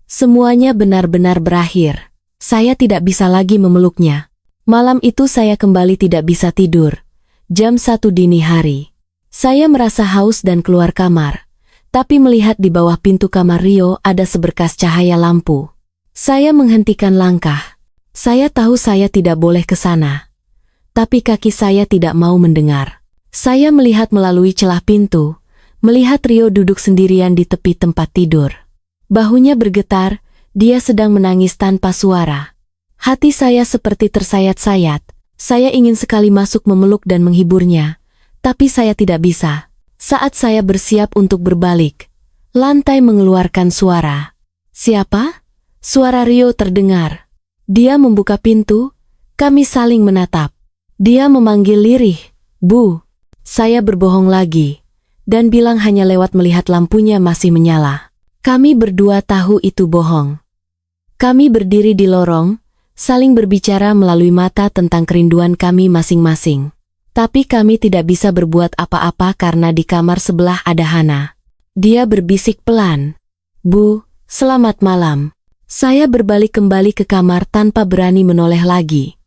Semuanya benar-benar berakhir. Saya tidak bisa lagi memeluknya. Malam itu saya kembali tidak bisa tidur. Jam 1 dini hari. Saya merasa haus dan keluar kamar. Tapi melihat di bawah pintu kamar Rio ada seberkas cahaya lampu. Saya menghentikan langkah. Saya tahu saya tidak boleh ke sana. Tapi kaki saya tidak mau mendengar. Saya melihat melalui celah pintu, melihat Rio duduk sendirian di tepi tempat tidur. Bahunya bergetar, dia sedang menangis tanpa suara. Hati saya seperti tersayat-sayat. Saya ingin sekali masuk memeluk dan menghiburnya, tapi saya tidak bisa. Saat saya bersiap untuk berbalik, lantai mengeluarkan suara. Siapa? Suara Rio terdengar. Dia membuka pintu, kami saling menatap. Dia memanggil lirih, "Bu." Saya berbohong lagi, dan bilang hanya lewat melihat lampunya masih menyala. Kami berdua tahu itu bohong. Kami berdiri di lorong, saling berbicara melalui mata tentang kerinduan kami masing-masing. Tapi kami tidak bisa berbuat apa-apa karena di kamar sebelah ada Hana. Dia berbisik pelan, "Bu, selamat malam." Saya berbalik kembali ke kamar tanpa berani menoleh lagi.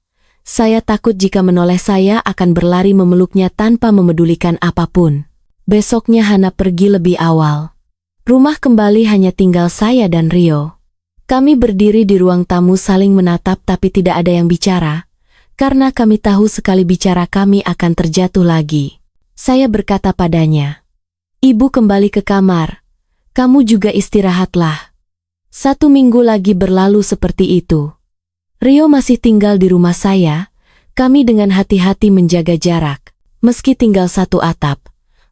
Saya takut jika menoleh saya akan berlari memeluknya tanpa memedulikan apapun. Besoknya Hana pergi lebih awal. Rumah kembali hanya tinggal saya dan Rio. Kami berdiri di ruang tamu saling menatap tapi tidak ada yang bicara, karena kami tahu sekali bicara kami akan terjatuh lagi. Saya berkata padanya, "Ibu kembali ke kamar. Kamu juga istirahatlah." 1 minggu lagi berlalu seperti itu. Rio masih tinggal di rumah saya, kami dengan hati-hati menjaga jarak. Meski tinggal satu atap,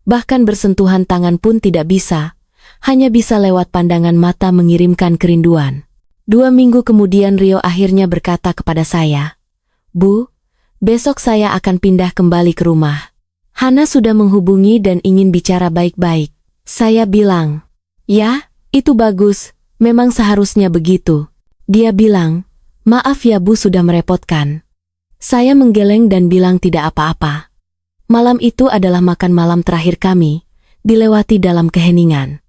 bahkan bersentuhan tangan pun tidak bisa, hanya bisa lewat pandangan mata mengirimkan kerinduan. 2 minggu kemudian Rio akhirnya berkata kepada saya, "Bu, besok saya akan pindah kembali ke rumah. Hana sudah menghubungi dan ingin bicara baik-baik." Saya bilang, "Ya, itu bagus, memang seharusnya begitu." Dia bilang, "Maaf ya Bu sudah merepotkan." Saya menggeleng dan bilang tidak apa-apa. Malam itu adalah makan malam terakhir kami, dilewati dalam keheningan.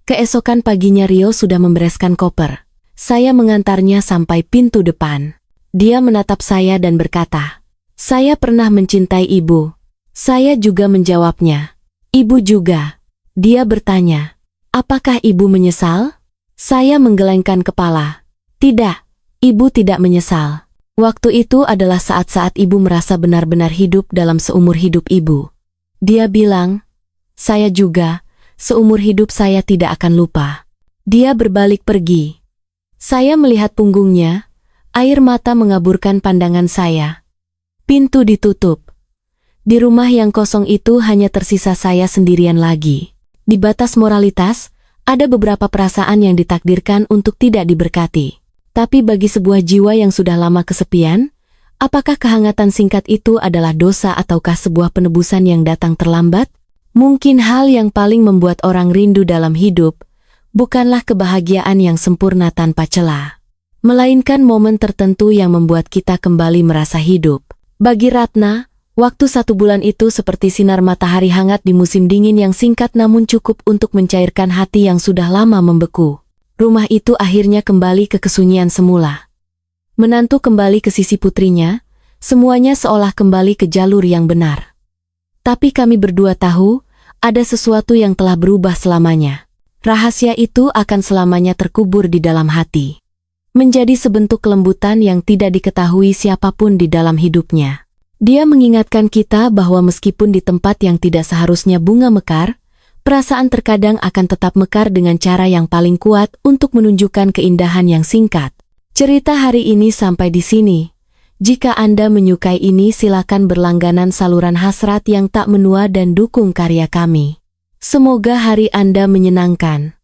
Keesokan paginya Rio sudah membereskan koper. Saya mengantarnya sampai pintu depan. Dia menatap saya dan berkata, "Saya pernah mencintai Ibu." Saya juga menjawabnya, "Ibu juga." Dia bertanya, "Apakah Ibu menyesal?" Saya menggelengkan kepala. "Tidak. Ibu tidak menyesal. Waktu itu adalah saat-saat Ibu merasa benar-benar hidup dalam seumur hidup Ibu." Dia bilang, "Saya juga, seumur hidup saya tidak akan lupa." Dia berbalik pergi. Saya melihat punggungnya, air mata mengaburkan pandangan saya. Pintu ditutup. Di rumah yang kosong itu hanya tersisa saya sendirian lagi. Di batas moralitas, ada beberapa perasaan yang ditakdirkan untuk tidak diberkati. Tapi bagi sebuah jiwa yang sudah lama kesepian, apakah kehangatan singkat itu adalah dosa ataukah sebuah penebusan yang datang terlambat? Mungkin hal yang paling membuat orang rindu dalam hidup, bukanlah kebahagiaan yang sempurna tanpa celah, melainkan momen tertentu yang membuat kita kembali merasa hidup. Bagi Ratna, waktu 1 bulan itu seperti sinar matahari hangat di musim dingin yang singkat namun cukup untuk mencairkan hati yang sudah lama membeku. Rumah itu akhirnya kembali ke kesunyian semula. Menantu kembali ke sisi putrinya, semuanya seolah kembali ke jalur yang benar. Tapi kami berdua tahu, ada sesuatu yang telah berubah selamanya. Rahasia itu akan selamanya terkubur di dalam hati. Menjadi sebentuk kelembutan yang tidak diketahui siapapun di dalam hidupnya. Dia mengingatkan kita bahwa meskipun di tempat yang tidak seharusnya bunga mekar, perasaan terkadang akan tetap mekar dengan cara yang paling kuat untuk menunjukkan keindahan yang singkat. Cerita hari ini sampai di sini. Jika Anda menyukai ini silakan berlangganan saluran hasrat yang tak menua dan dukung karya kami. Semoga hari Anda menyenangkan.